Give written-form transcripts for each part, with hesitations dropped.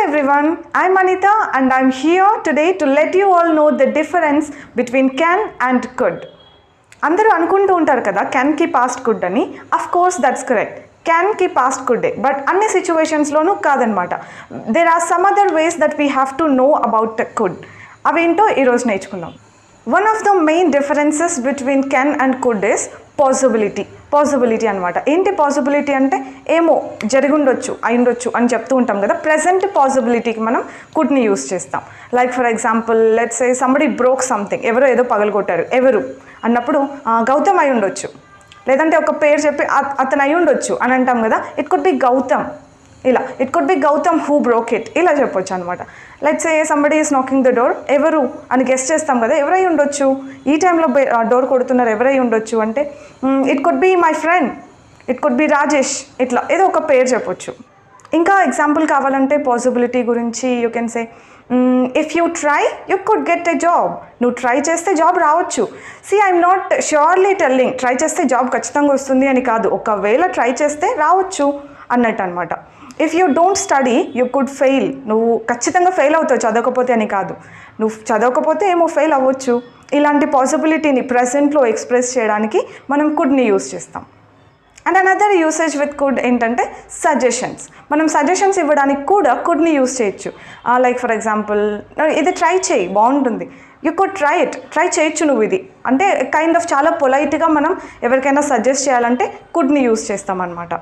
everyone, I'm Anita and I'm here today to let you all know the difference between can and could. అందరూ అనుకుంటూ ఉంటారు కదా can కి past could అని. Of course that's correct. Can కి past could but అన్ని సిచ్యువేషన్స్లోనూ కాదనమాట. There are some other ways that we have to know about could. అవేంటో ఈరోజు నేర్చుకుందాం. One of the main differences between can and could is possibility అనమాట. ఏంటి possibility అంటే ఏమో జరిగుండొచ్చు అయిండొచ్చు అని చెప్తూ ఉంటాం కదా. ప్రెజెంట్ పాసిబిలిటీకి మనం కుడ్ని యూస్ చేస్తాం. Like for example let's say somebody broke something, ఎవరో ఏదో పగలగొట్టారు, ఎవరు అన్నప్పుడు గౌతమ్ అయి ఉండొచ్చు, లేదంటే ఒక పేరు చెప్పి అతను అయి ఉండొచ్చు అని అంటాం కదా. ఇట్ కుడ్ బి గౌతమ్, ఇలా it could be Gautam who broke it, ఇలా చెప్పొచ్చు అనమాట. Let's say somebody is knocking the door, ఎవరు అని గెస్ట్ చేస్తాం కదా, ఎవరై ఉండొచ్చు, ఈ టైంలో డోర్ కొడుతున్నారు, ఎవరై ఉండొచ్చు అంటే it could be my friend, it could B Rajesh, ఇట్లా ఏదో ఒక పేరు చెప్పొచ్చు. ఇంకా ఎగ్జాంపుల్ కావాలంటే పాసిబిలిటీ గురించి you can say if you try you could get a job. నువ్వు ట్రై చేస్తే జాబ్ రావచ్చు. I'm not surely telling try చేస్తే జాబ్ ఖచ్చితంగా వస్తుంది అని కాదు, ఒకవేళ ట్రై చేస్తే రావచ్చు అన్నట్టు అనమాట. If you don't study you could fail, నువ్వు ఖచ్చితంగా ఫెయిల్ అవుతావు చదవకపోతే అని కాదు, నువ్వు చదవకపోతే ఏమో ఫెయిల్ అవ్వచ్చు. ఇలాంటి పాసిబిలిటీని ప్రజెంట్లో ఎక్స్ప్రెస్ చేయడానికి మనం కుడ్ని యూస్ చేస్తాం. And another usage with could ఏంటంటే సజెషన్స్. మనం సజెషన్స్ ఇవ్వడానికి కూడా కుడ్ని యూస్ చేయొచ్చు. లైక్ ఫర్ ఎగ్జాంపుల్ ఇది ట్రై చేయి బాగుంటుంది, you could try it, try చేయొచ్చు నువ్వు ఇది అంటే కైండ్ ఆఫ్ చాలా పొలైట్గా మనం ఎవరికైనా సజెస్ట్ చేయాలంటే కుడ్ని యూస్ చేస్తామన్నమాట.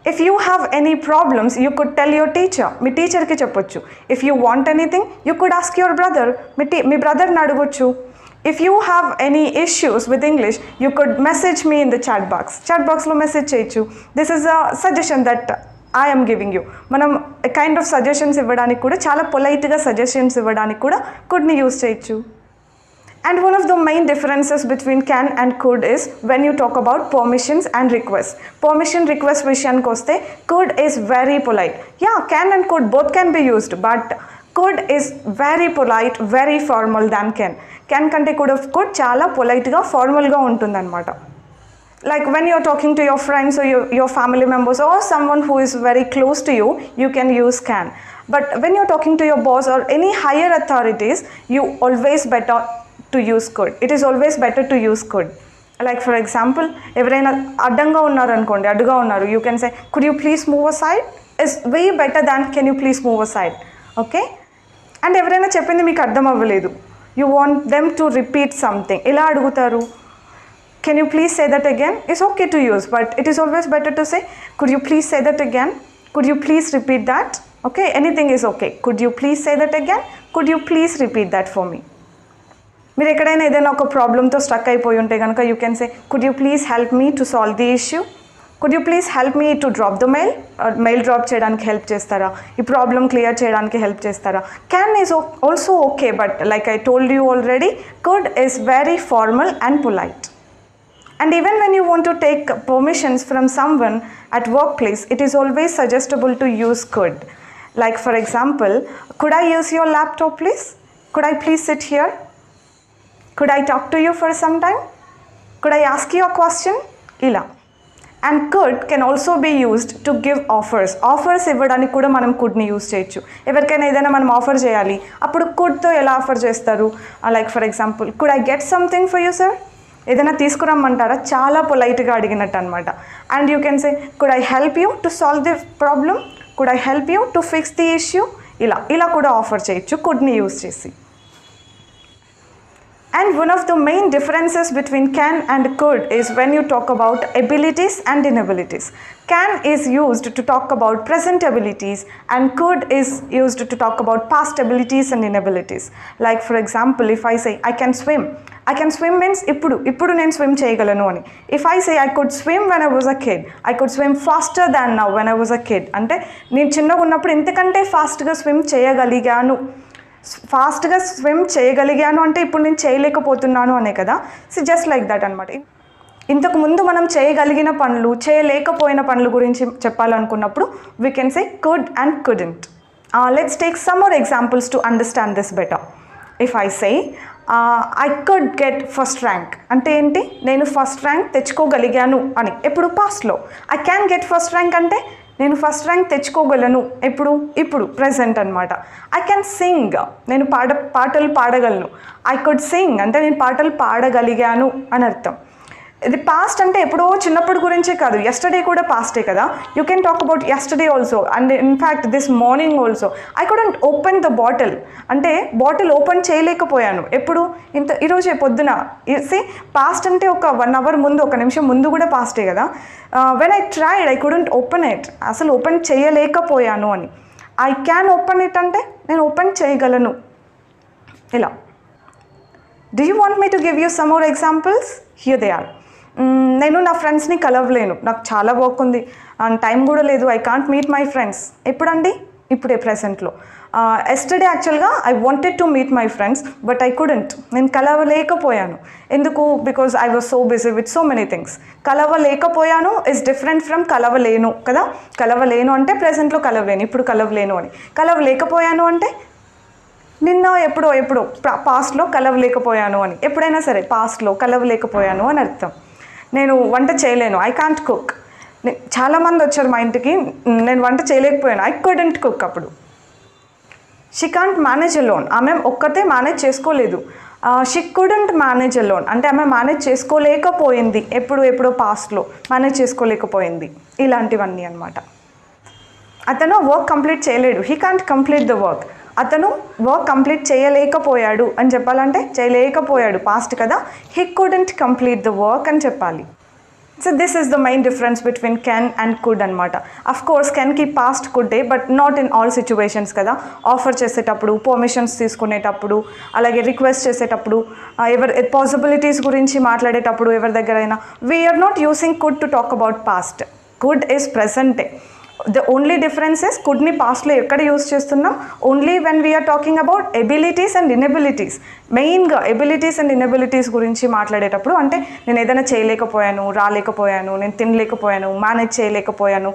If you have any problems you could tell your teacher, మీ టీచర్కి చెప్పొచ్చు. If you want anything you could ask your brother, మీ బ్రదర్ని అడగొచ్చు. If you have any issues with English you could message me in the chat బాక్స్లో message చేయొచ్చు. This is a suggestion that I'm giving you. మనం kind of suggestions ఇవ్వడానికి కూడా, చాలా పొలైట్గా సజెషన్స్ ఇవ్వడానికి కూడా కుడ్ని యూస్ చేయొచ్చు. And one of the main differences between can and could is when you talk about permissions and requests. Permission request విషయానికి వస్తే could is very polite. Yeah, can and could both can be used, but could is very polite, very formal than can. Can కంటే could చాలా పొలైట్గా ఫార్మల్గా ఉంటుందన్నమాట. Like when you're talking to your friends or your family members or someone who is very close to you, you can use can. But when you're talking to your boss or any higher authorities, you always better to use could. It is always better to use could. Like for example, ఎవరైనా అడ్డంగా ఉన్నారు అనుకోండి, అడ్డుగా ఉన్నారు, you can say could you please move aside is way better than can you please move aside. Okay. And ఎవరైనా చెప్పింది మీకు అర్థం అవ్వలేదు, you want them to repeat something, ఎలా అడుగుతారు? Can you please say that again it's okay to use, but it is always better to say could you please say that again, could you please repeat that. Okay, anything is okay. Could you please say that again, could you please repeat that for me. మీరు ఎక్కడైనా ఏదైనా ఒక ప్రాబ్లంతో struck అయిపోయి ఉంటే కనుక you can say could you please help me to solve the issue, could you please help me to drop the mail drop చేయడానికి help చేస్తారా, ఈ ప్రాబ్లం క్లియర్ చేయడానికి హెల్ప్ చేస్తారా. Can is also okay, but like I told you already could is very formal and polite. And even when you want to take permissions from someone at workplace, it is always suggestible to use could. Like for example, could I use your laptop please? Could I please sit here? Could I talk to you for some time? Could I ask you a question? ఇలా. And could can also be used to give offers. Offers ఇవ్వడానికి కూడా మనం కుడ్ని use చేయొచ్చు. ఎవరికైనా ఏదైనా మనం offer చేయాలి, అప్పుడు కుడ్తో ఎలా ఆఫర్ చేస్తారు? Like for example could I get something for you sir, ఏదైనా తీసుకురమ్మంటారా, చాలా పొలైట్గా అడిగినట్టు అనమాట. And you can say could I help you to solve the problem, could I help you to fix the issue, ఇలా కూడా offer చేయొచ్చు కుడ్ని use చేసి. And one of the main differences between can and could is when you talk about abilities and inabilities. Can is used to talk about present abilities and could is used to talk about past abilities and inabilities. Like for example, if I say I can swim means ఇప్పుడు నేను swim చేయగలను అని. If I say I could swim when I was a kid, I could swim faster than now when I was a kid, అంటే నేను చిన్నగా ఉన్నప్పుడు ఇంతకంటే ఫాస్ట్గా స్విమ్ చేయగలిగాను, ఫాస్ట్గా స్విమ్ చేయగలిగాను అంటే ఇప్పుడు నేను చేయలేకపోతున్నాను అనే కదా. సో జస్ట్ లైక్ దట్ అనమాట. ఇంతకుముందు మనం చేయగలిగిన పనులు, చేయలేకపోయిన పనుల గురించి చెప్పాలనుకున్నప్పుడు we can say could and couldn't. Let's take some more examples to understand this better. If I say I could get first rank అంటే ఏంటి, నేను ఫస్ట్ ర్యాంక్ తెచ్చుకోగలిగాను అని, ఎప్పుడు పాస్ట్లో. I can get first rank అంటే నేను ఫస్ట్ ర్యాంక్ తెచ్చుకోగలను ఇప్పుడు ప్రెజెంట్ అనమాట. ఐ కెన్ సింగ్, నేను పాటలు పాడగలను. ఐ కుడ్ సింగ్ అంటే నేను పాటలు పాడగలిగాను అని అర్థం. ఇది పాస్ట్ అంటే ఎప్పుడో చిన్నప్పుడు గురించే కాదు, ఎస్టర్డే కూడా పాస్టే కదా. You can talk about yesterday also and in fact this morning also. I couldn't open the bottle అంటే బాటిల్ ఓపెన్ చేయలేకపోయాను. ఈరోజే పొద్దున. పాస్ట్ అంటే ఒక 1 hour ముందు, 1 నిమిషం ముందు కూడా పాస్టే కదా. When I tried I couldn't open it, అసలు ఓపెన్ చేయలేకపోయాను అని. ఐ క్యాన్ ఓపెన్ ఇట్ అంటే నేను ఓపెన్ చేయగలను. ఇలా. Do you want me to give you some more examples? Here they are. నేను నా ఫ్రెండ్స్ని కలవలేను, నాకు చాలా వర్క్ ఉంది అండ్ టైం కూడా లేదు. I can't meet my friends. ఎప్పుడండి? ఇప్పుడే ప్రెసెంట్లో. ఎస్టర్డే యాక్చువల్గా I wanted to meet my friends but I couldn't. నేను కలవలేకపోయాను. ఎందుకు? Because I was so busy with so many things. కలవలేకపోయాను ఇస్ డిఫరెంట్ ఫ్రమ్ కలవలేను కదా. కలవలేను అంటే ప్రెసెంట్లో కలవలేను, ఇప్పుడు కలవలేను అని. కలవలేకపోయాను అంటే నిన్న ఎప్పుడో పాస్ట్లో కలవలేకపోయాను అని. ఎప్పుడైనా సరే పాస్ట్లో కలవలేకపోయాను అని అర్థం. నేను వంట చేయలేను, ఐ కాంట్ కుక్. చాలామంది వచ్చారు మా ఇంటికి, నేను వంట చేయలేకపోయాను, ఐ కుడెంట్ కుక్. అప్పుడు షీ కాంట్ మేనేజ్ అలోన్, ఆమె ఒక్కతే మేనేజ్ చేసుకోలేదు. షీ కుడెంట్ మేనేజ్ అలోన్ అంటే ఆమె మేనేజ్ చేసుకోలేకపోయింది. ఎప్పుడో పాస్ట్లో మేనేజ్ చేసుకోలేకపోయింది. ఇలాంటివన్నీ అనమాట. అతను వర్క్ కంప్లీట్ చేయలేడు, he can't complete the work. అతను వర్క్ కంప్లీట్ చేయలేకపోయాడు అని చెప్పాలంటే చేయలేకపోయాడు పాస్ట్ కదా. He couldn't complete the work అని చెప్పాలి. So this is the main difference between can and could అనమాట. అఫ్ కోర్స్ కెన్కి పాస్ట్ కుడ్డే but not in all situations కదా. ఆఫర్ చేసేటప్పుడు, పర్మిషన్స్ తీసుకునేటప్పుడు, అలాగే రిక్వెస్ట్ చేసేటప్పుడు, పాసిబిలిటీస్ గురించి మాట్లాడేటప్పుడు ఎవరి దగ్గరైనా we're not using could to talk about past. Could is ప్రెసెంటే. The only difference is కుడ్ని పాస్ట్లో ఎక్కడ యూజ్ చేస్తున్నాం? Only when we're talking about abilities and inabilities. మెయిన్గా ఎబిలిటీస్ అండ్ ఇనెబిలిటీస్ గురించి మాట్లాడేటప్పుడు అంటే నేను ఏదైనా చేయలేకపోయాను, రాలేకపోయాను, నేను తినలేకపోయాను, మేనేజ్ చేయలేకపోయాను,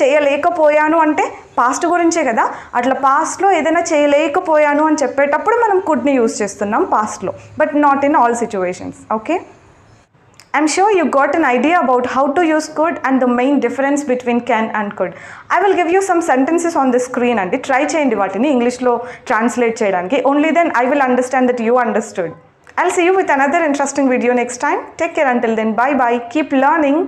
చేయలేకపోయాను అంటే పాస్ట్ గురించే కదా. అట్లా పాస్ట్లో ఏదైనా చేయలేకపోయాను అని చెప్పేటప్పుడు మనం కుడ్ని యూజ్ చేస్తున్నాం పాస్ట్లో, but not in all situations. Okay, I'm sure you got an idea about how to use could and the main difference between can and could. I will give you some sentences on the screen and try cheyandi vaatini English lo translate cheyadaniki. Only then I will understand that you understood. I'll see you with another interesting video next time. Take care until then. Bye bye. Keep learning.